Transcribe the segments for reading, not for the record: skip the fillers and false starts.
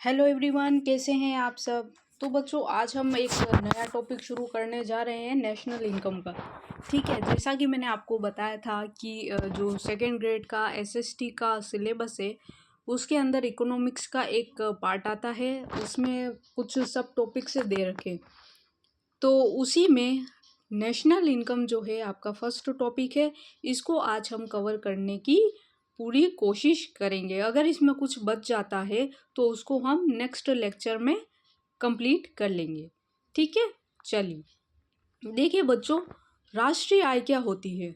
Hello everyone, कैसे हैं आप सब। तो बच्चों, आज हम एक नया टॉपिक शुरू करने जा रहे हैं नेशनल इनकम का। ठीक है, जैसा कि मैंने आपको बताया था कि जो सेकेंड ग्रेड का एसएसटी का सिलेबस है उसके अंदर इकोनॉमिक्स का एक पार्ट आता है। उसमें कुछ सब टॉपिक्स दे रखे, तो उसी में नेशनल इनकम जो है आपका फर्स्ट टॉपिक है। इसको आज हम कवर करने की पूरी कोशिश करेंगे। अगर इसमें कुछ बच जाता है तो उसको हम नेक्स्ट लेक्चर में कंप्लीट कर लेंगे। ठीक है, चलिए देखिए बच्चों, राष्ट्रीय आय क्या होती है।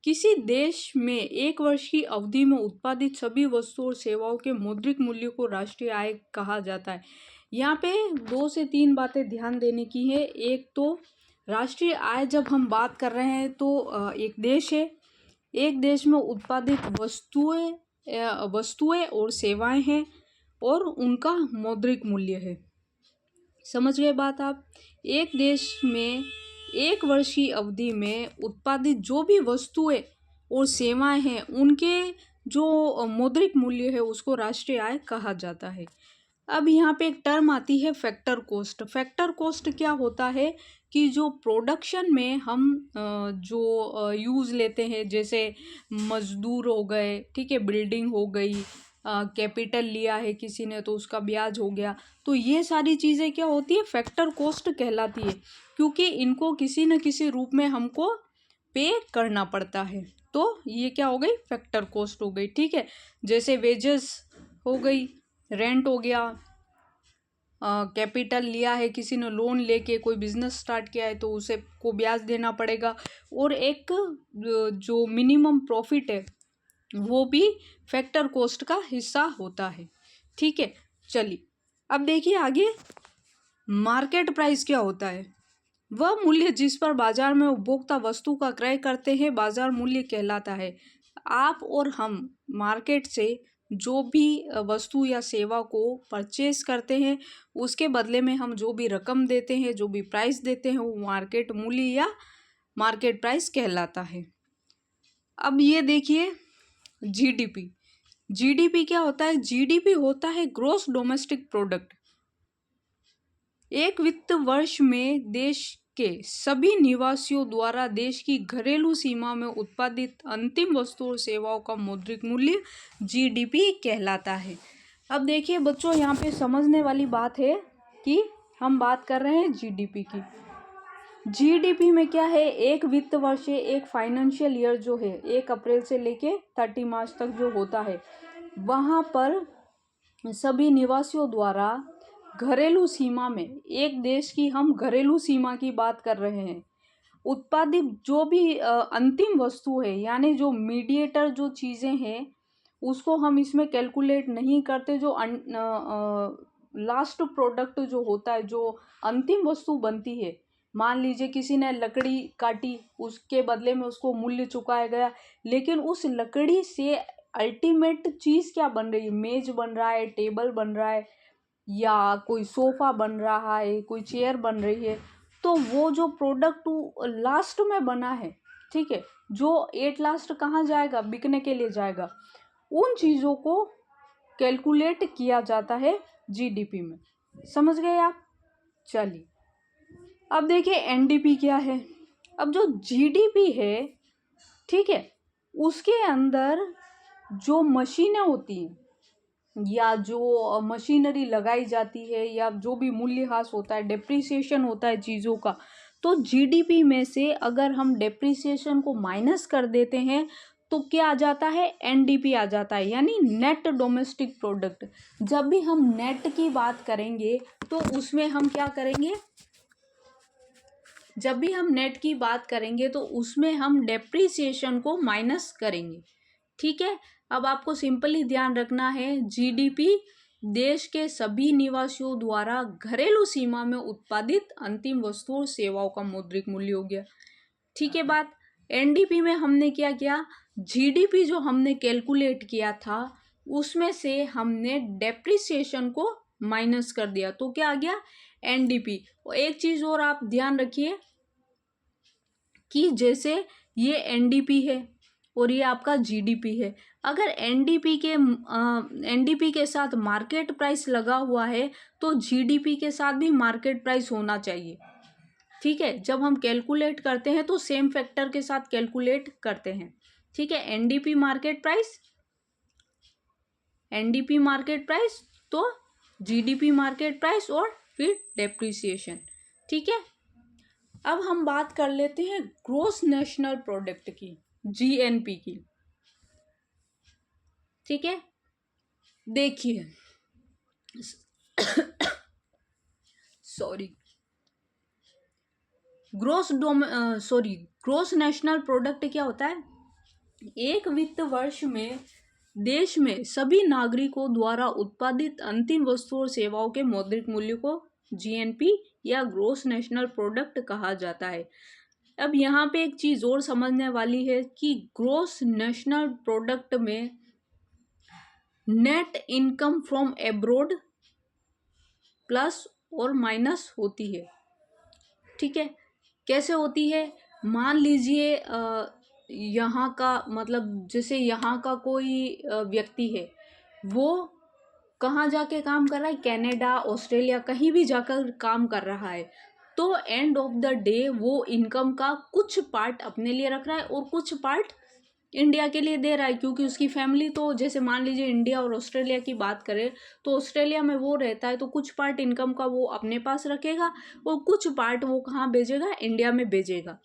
किसी देश में एक वर्ष की अवधि में उत्पादित सभी वस्तुओं और सेवाओं के मौद्रिक मूल्य को राष्ट्रीय आय कहा जाता है। यहाँ पे 2 से 3 बातें ध्यान देने की है। एक तो राष्ट्रीय आय जब हम बात कर रहे हैं तो एक देश है, एक देश में उत्पादित वस्तुएं और सेवाएं हैं और उनका मौद्रिक मूल्य है। समझ गए बात आप। एक देश में एक वर्ष की अवधि में उत्पादित जो भी वस्तुएं और सेवाएं हैं उनके जो मौद्रिक मूल्य है उसको राष्ट्रीय आय कहा जाता है। अब यहाँ पे एक टर्म आती है फैक्टर कॉस्ट। फैक्टर कॉस्ट क्या होता है कि जो प्रोडक्शन में हम जो यूज़ लेते हैं, जैसे मजदूर हो गए, ठीक है, बिल्डिंग हो गई, कैपिटल लिया है किसी ने तो उसका ब्याज हो गया, तो ये सारी चीज़ें क्या होती है, फैक्टर कॉस्ट कहलाती है, क्योंकि इनको किसी न किसी रूप में हमको पे करना पड़ता है। तो ये क्या हो गई, फैक्टर कॉस्ट हो गई। ठीक है, जैसे वेजेस हो गई, रेंट हो गया, कैपिटल लिया है किसी ने, लोन लेके कोई बिजनेस स्टार्ट किया है तो उसे को ब्याज देना पड़ेगा, और एक जो मिनिमम प्रॉफिट है वो भी फैक्टर कॉस्ट का हिस्सा होता है। ठीक है, चलिए अब देखिए आगे, मार्केट प्राइस क्या होता है। वह मूल्य जिस पर बाजार में उपभोक्ता वस्तु का क्रय करते हैं बाजार मूल्य कहलाता है। आप और हम मार्केट से जो भी वस्तु या सेवा को परचेज करते हैं उसके बदले में हम जो भी रकम देते हैं, जो भी प्राइस देते हैं, वो मार्केट मूल्य या मार्केट प्राइस कहलाता है। अब ये देखिए जीडीपी। जीडीपी क्या होता है, जीडीपी होता है ग्रॉस डोमेस्टिक प्रोडक्ट। एक वित्त वर्ष में देश के सभी निवासियों द्वारा देश की घरेलू सीमा में उत्पादित अंतिम वस्तु और सेवाओं का मौद्रिक मूल्य जीडीपी कहलाता है। अब देखिए बच्चों, यहाँ पे समझने वाली बात है कि हम बात कर रहे हैं जीडीपी की। जीडीपी में क्या है, एक वित्त वर्ष, एक फाइनेंशियल ईयर जो है 1 अप्रैल से लेके 30 मार्च तक जो होता है, वहाँ पर सभी निवासियों द्वारा घरेलू सीमा में, एक देश की हम घरेलू सीमा की बात कर रहे हैं, उत्पादित जो भी अंतिम वस्तु है, यानी जो मीडिएटर जो चीज़ें हैं उसको हम इसमें कैलकुलेट नहीं करते। जो लास्ट प्रोडक्ट जो होता है, जो अंतिम वस्तु बनती है, मान लीजिए किसी ने लकड़ी काटी, उसके बदले में उसको मूल्य चुकाया गया, लेकिन उस लकड़ी से अल्टीमेट चीज़ क्या बन रही है, मेज बन रहा है, टेबल बन रहा है, या कोई सोफ़ा बन रहा है, कोई चेयर बन रही है, तो वो जो प्रोडक्ट लास्ट में बना है, ठीक है, जो एट लास्ट कहाँ जाएगा, बिकने के लिए जाएगा, उन चीज़ों को कैलकुलेट किया जाता है जीडीपी में। समझ गए आप। चलिए अब देखिए एनडीपी क्या है। अब जो जीडीपी है, ठीक है, उसके अंदर जो मशीनें होती हैं या जो मशीनरी लगाई जाती है या जो भी मूल्यह्रास होता है, डेप्रिसिएशन होता है चीज़ों का, तो जीडीपी में से अगर हम डेप्रिसिएशन को माइनस कर देते हैं तो क्या आ जाता है, एनडीपी आ जाता है, यानी नेट डोमेस्टिक प्रोडक्ट। जब भी हम नेट की बात करेंगे तो उसमें हम क्या करेंगे, जब भी हम नेट की बात करेंगे तो उसमें हम डेप्रिसिएशन को माइनस करेंगे। ठीक है, अब आपको सिंपली ध्यान रखना है, जीडीपी देश के सभी निवासियों द्वारा घरेलू सीमा में उत्पादित अंतिम वस्तु और सेवाओं का मौद्रिक मूल्य हो गया। ठीक है बात। एनडीपी में हमने क्या किया, जीडीपी जो हमने कैलकुलेट किया था उसमें से हमने डेप्रिसिएशन को माइनस कर दिया, तो क्या आ गया, एनडीपी। और एक चीज और आप ध्यान रखिए कि जैसे ये एनडीपी है और ये आपका जीडीपी है। अगर एनडीपी के साथ मार्केट प्राइस लगा हुआ है तो जीडीपी के साथ भी मार्केट प्राइस होना चाहिए। ठीक है, जब हम कैलकुलेट करते हैं तो सेम फैक्टर के साथ कैलकुलेट करते हैं। ठीक है, एनडीपी मार्केट प्राइस तो जीडीपी मार्केट प्राइस और फिर डेप्रिसिएशन। ठीक है, अब हम बात कर लेते हैं ग्रोस नेशनल प्रोडक्ट की, जीएनपी की। ठीक है, देखिए ग्रोस नेशनल प्रोडक्ट क्या होता है? एक वित्त वर्ष में देश में सभी नागरिकों द्वारा उत्पादित अंतिम वस्तुओं और सेवाओं के मौद्रिक मूल्य को जीएनपी या ग्रोस नेशनल प्रोडक्ट कहा जाता है। अब यहाँ पे एक चीज और समझने वाली है कि ग्रोस नेशनल प्रोडक्ट में net income from abroad plus और माइनस होती है। ठीक है, कैसे होती है? मान लीजिए यहाँ का मतलब जैसे यहाँ का कोई व्यक्ति है, वो कहाँ जाके काम कर रहा है, कनाडा, ऑस्ट्रेलिया, कहीं भी जाकर काम कर रहा है, तो एंड ऑफ द डे वो इनकम का कुछ पार्ट अपने लिए रख रहा है और कुछ पार्ट इंडिया के लिए दे रहा है, क्योंकि उसकी फैमिली तो जैसे मान लीजिए इंडिया और ऑस्ट्रेलिया की बात करें तो ऑस्ट्रेलिया में वो रहता है, तो कुछ पार्ट इनकम का वो अपने पास रखेगा और कुछ पार्ट वो कहाँ भेजेगा, इंडिया में भेजेगा।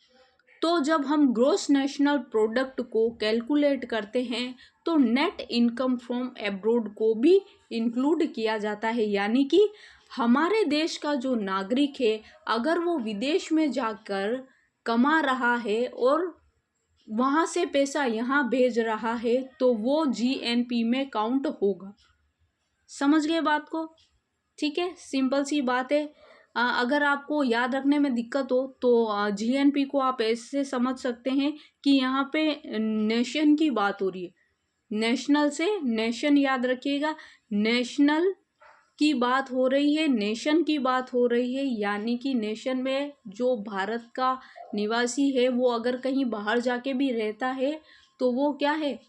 तो जब हम ग्रोस नेशनल प्रोडक्ट को कैलकुलेट करते हैं तो नेट इनकम फ्रॉम एब्रोड को भी इंक्लूड किया जाता है, यानी कि हमारे देश का जो नागरिक है अगर वो विदेश में जाकर कमा रहा है और वहाँ से पैसा यहाँ भेज रहा है तो वो जीएनपी में काउंट होगा। समझ गए बात को? ठीक है, सिंपल सी बात है। अगर आपको याद रखने में दिक्कत हो तो जीएनपी को आप ऐसे समझ सकते हैं कि यहाँ पे नेशन की बात हो रही है, नेशनल से नेशन याद रखिएगा, नेशनल की बात हो रही है, नेशन की बात हो रही है, यानी कि नेशन में जो भारत का निवासी है वो अगर कहीं बाहर जाके भी रहता है तो वो क्या है,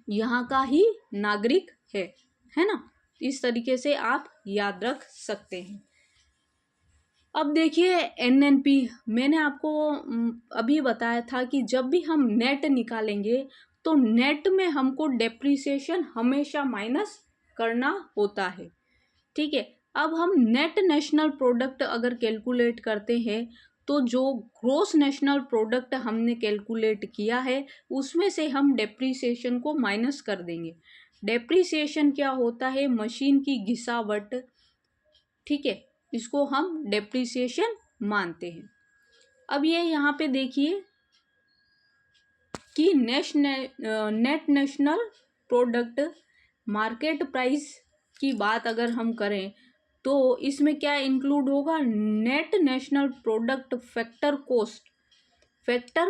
यहाँ का ही नागरिक है ना। इस तरीके से आप याद रख सकते हैं। अब देखिए एनएनपी, मैंने आपको अभी बताया था कि जब भी हम नेट निकालेंगे तो नेट में हमको डेप्रिसिएशन हमेशा माइनस करना होता है। ठीक है, अब हम नेट नेशनल प्रोडक्ट अगर कैलकुलेट करते हैं तो जो ग्रोस नेशनल प्रोडक्ट हमने कैलकुलेट किया है उसमें से हम डेप्रिसिएशन को माइनस कर देंगे। डेप्रिसिएशन क्या होता है? मशीन की घिसावट। ठीक है, इसको हम डेप्रिसिएशन मानते हैं। अब ये यहाँ पे देखिए कि net national product market price की बात अगर हम करें तो इसमें क्या इंक्लूड होगा? Net national product factor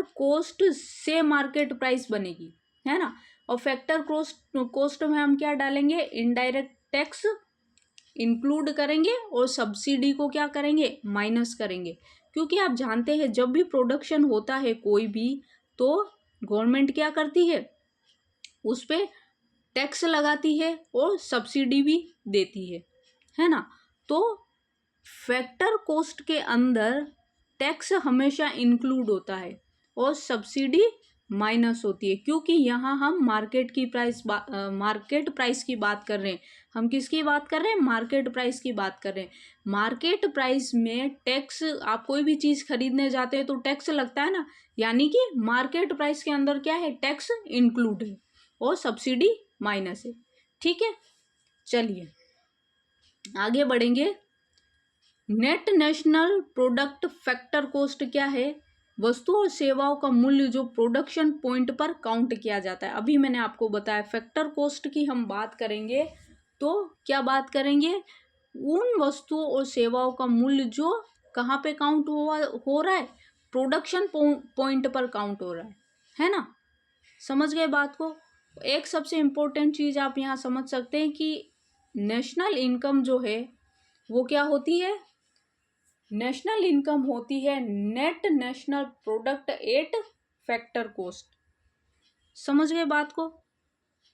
cost से मार्केट प्राइस बनेगी, है ना। और फैक्टर कोस्ट में हम क्या डालेंगे? इनडायरेक्ट टैक्स इंक्लूड करेंगे और सब्सिडी को क्या करेंगे? माइनस करेंगे, क्योंकि आप जानते हैं जब भी प्रोडक्शन होता है कोई भी तो गवर्नमेंट क्या करती है? उस पर टैक्स लगाती है और सब्सिडी भी देती है ना। तो फैक्टर कोस्ट के अंदर टैक्स हमेशा इंक्लूड होता है और सब्सिडी माइनस होती है, क्योंकि यहाँ हम मार्केट प्राइस की बात कर रहे हैं। हम किसकी बात कर रहे हैं? मार्केट प्राइस की बात कर रहे हैं। मार्केट प्राइस में टैक्स, आप कोई भी चीज़ खरीदने जाते हैं तो टैक्स लगता है ना, यानी कि मार्केट प्राइस के अंदर क्या है? टैक्स इंक्लूड है और सब्सिडी माइनस है। ठीक है, चलिए आगे बढ़ेंगे। Net national product factor cost क्या है? वस्तुओं और सेवाओं का मूल्य जो प्रोडक्शन पॉइंट पर काउंट किया जाता है। अभी मैंने आपको बताया फैक्टर कोस्ट की हम बात करेंगे तो क्या बात करेंगे? उन वस्तुओं और सेवाओं का मूल्य जो कहाँ पे काउंट हो रहा है? प्रोडक्शन पॉइंट पर काउंट हो रहा है ना। समझ गए बात को? एक सबसे इम्पोर्टेंट चीज़ आप यहाँ समझ सकते हैं कि नेशनल इनकम जो है वो क्या होती है? नेशनल इनकम होती है net national product at factor cost. समझ गए बात को?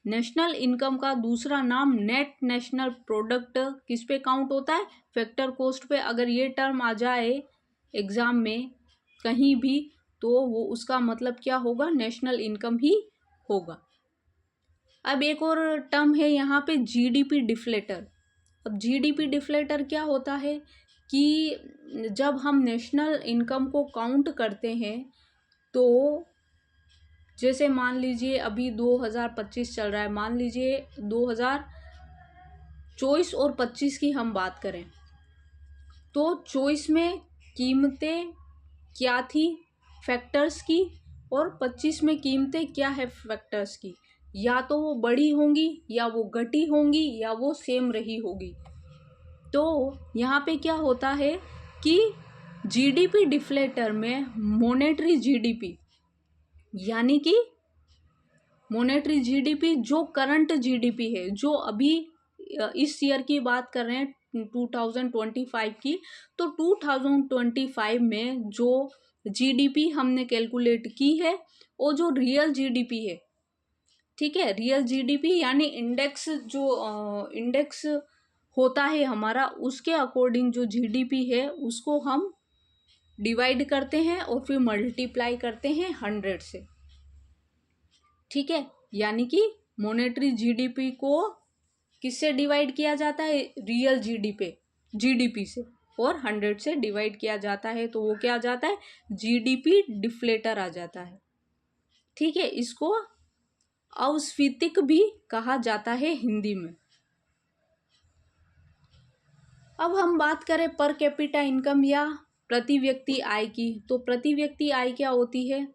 नेशनल इनकम का दूसरा नाम नेट नेशनल प्रोडक्ट किस पे काउंट होता है? फैक्टर कॉस्ट पे। अगर ये टर्म आ जाए एग्जाम में कहीं भी तो वो उसका मतलब क्या होगा? नेशनल इनकम ही होगा। अब एक और टर्म है यहाँ पे जीडीपी डिफ्लेटर। अब जीडीपी डिफ्लेटर क्या होता है कि जब हम नेशनल इनकम को काउंट करते हैं तो जैसे मान लीजिए अभी 2025 चल रहा है, मान लीजिए 2024 और 25 की हम बात करें तो 24 में कीमतें क्या थी फैक्टर्स की और 25 में कीमतें क्या है फैक्टर्स की? या तो वो बढ़ी होंगी या वो घटी होंगी या वो सेम रही होगी। तो यहाँ पे क्या होता है कि जीडीपी डिफ्लेटर में मॉनेटरी जीडीपी यानी कि मॉनेटरी जीडीपी जो करंट जीडीपी है, जो अभी इस ईयर की बात कर रहे हैं 2025 की, तो 2025 में जो जीडीपी हमने कैलकुलेट की है वो जो रियल जीडीपी है, ठीक है, रियल जीडीपी यानी इंडेक्स जो इंडेक्स होता है हमारा, उसके अकॉर्डिंग जो जीडीपी है उसको हम डिवाइड करते हैं और फिर मल्टीप्लाई करते हैं 100 से, ठीक है। यानी कि मॉनेटरी जीडीपी को किससे डिवाइड किया जाता है? रियल जीडीपी से, और 100 से डिवाइड किया जाता है तो वो क्या आ जाता है? जीडीपी डिफ्लेटर आ जाता है, ठीक है। इसको अस्फीतिक भी कहा जाता है हिंदी में। अब हम बात करें पर कैपिटा इनकम या प्रति व्यक्ति आय की, तो प्रति व्यक्ति आय क्या होती है?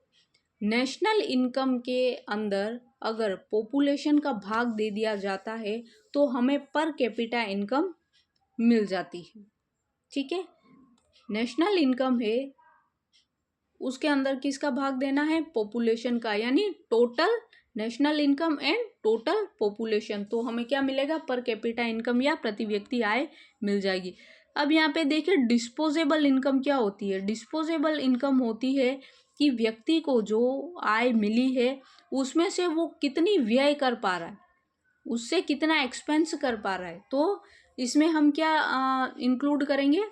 नेशनल इनकम के अंदर अगर पॉपुलेशन का भाग दे दिया जाता है तो हमें पर कैपिटा इनकम मिल जाती है, ठीक है। नेशनल इनकम है उसके अंदर किसका भाग देना है? पॉपुलेशन का, यानी total national income and total population, तो हमें क्या मिलेगा? पर कैपिटा इनकम या प्रति व्यक्ति आय मिल जाएगी। अब यहाँ पे देखिए डिस्पोजेबल इनकम क्या होती है? डिस्पोजेबल इनकम होती है कि व्यक्ति को जो आय मिली है उसमें से वो कितनी व्यय कर पा रहा है, उससे कितना एक्सपेंस कर पा रहा है। तो इसमें हम क्या इंक्लूड करेंगे?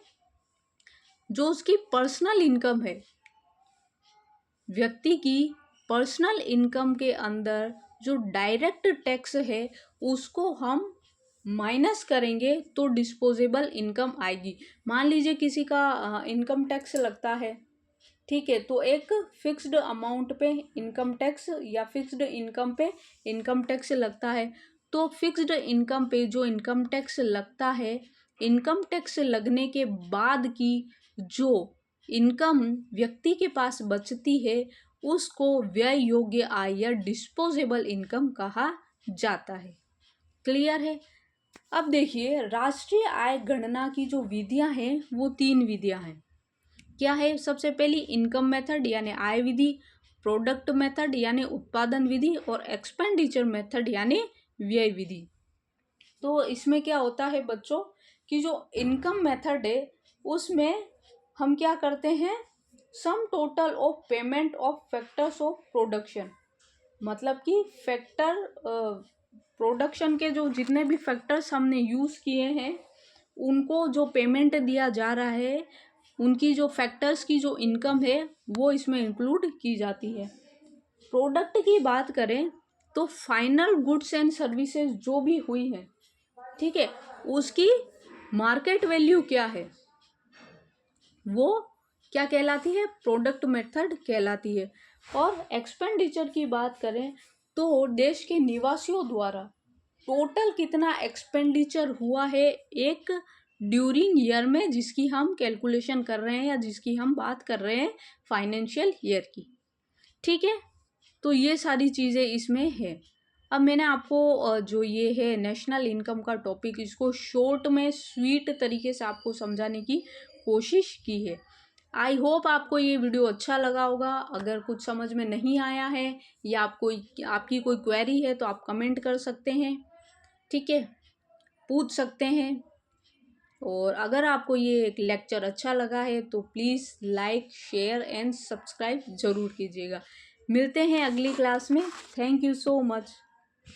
जो उसकी पर्सनल इनकम है, व्यक्ति की पर्सनल इनकम के अंदर जो डायरेक्ट टैक्स है उसको हम माइनस करेंगे तो डिस्पोजेबल इनकम आएगी। मान लीजिए किसी का इनकम टैक्स लगता है, ठीक है, तो एक फिक्स्ड अमाउंट पे इनकम टैक्स या फिक्स्ड इनकम पे इनकम टैक्स लगता है। तो फिक्स्ड इनकम पे जो इनकम टैक्स लगता है, इनकम टैक्स लगने के बाद की जो इनकम व्यक्ति के पास बचती है उसको व्यय योग्य आय या डिस्पोजेबल इनकम कहा जाता है। क्लियर है? अब देखिए राष्ट्रीय आय गणना की जो विधियां हैं वो 3 विधियां हैं। क्या है? सबसे पहली इनकम मेथड यानी आय विधि, प्रोडक्ट मेथड यानी उत्पादन विधि, और एक्सपेंडिचर मेथड यानी व्यय विधि। तो इसमें क्या होता है बच्चों कि जो इनकम मेथड है उसमें हम क्या करते हैं? Sum total of payment of factors of production, मतलब कि फैक्टर प्रोडक्शन के जो जितने भी फैक्टर्स हमने यूज़ किए हैं उनको जो पेमेंट दिया जा रहा है, उनकी जो फैक्टर्स की जो इनकम है वो इसमें इंक्लूड की जाती है। प्रोडक्ट की बात करें तो फाइनल गुड्स एंड सर्विसेज जो भी हुई हैं, ठीक है, उसकी मार्केट वैल्यू क्या है वो क्या कहलाती है? प्रोडक्ट मेथड कहलाती है। और एक्सपेंडिचर की बात करें तो देश के निवासियों द्वारा टोटल कितना एक्सपेंडिचर हुआ है एक ड्यूरिंग ईयर में, जिसकी हम कैलकुलेशन कर रहे हैं या जिसकी हम बात कर रहे हैं फाइनेंशियल ईयर की, ठीक है। तो ये सारी चीज़ें इसमें है। अब मैंने आपको जो ये है नेशनल इनकम का टॉपिक, इसको शॉर्ट में स्वीट तरीके से आपको समझाने की कोशिश की है। आई होप आपको ये वीडियो अच्छा लगा होगा। अगर कुछ समझ में नहीं आया है या आपकी कोई क्वेरी है तो आप कमेंट कर सकते हैं, ठीक है, पूछ सकते हैं। और अगर आपको ये एक लेक्चर अच्छा लगा है तो please like share and subscribe ज़रूर कीजिएगा। मिलते हैं अगली क्लास में। Thank you so much.